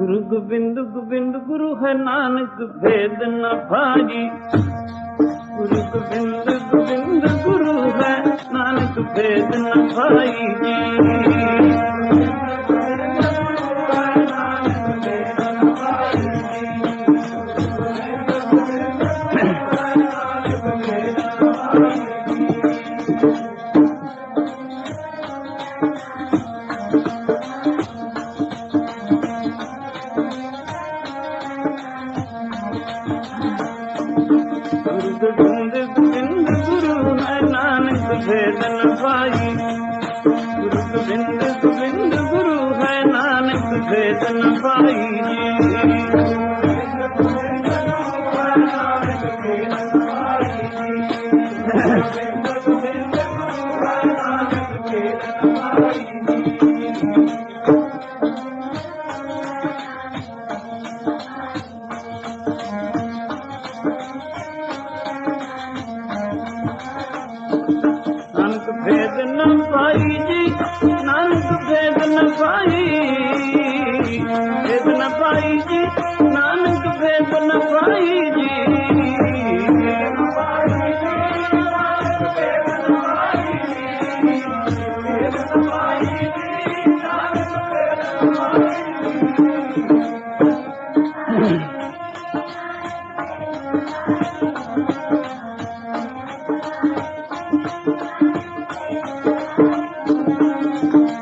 गुरु गोबिंद गोबिंद गुरु है नानक भेद न भाई। गुरु गोबिंद गोबिंद गुरु है नानक भेद न भाई जी। गोविंद गोविंद गुरु है नानक भेद न भाई। गुरु गोविंद गोविंद गुरु है नानक भेद न भाई। नानक भेद न पाई जी, नानक भेद न पाई। भेद न पाई जी, नानक भेद न पाई जी।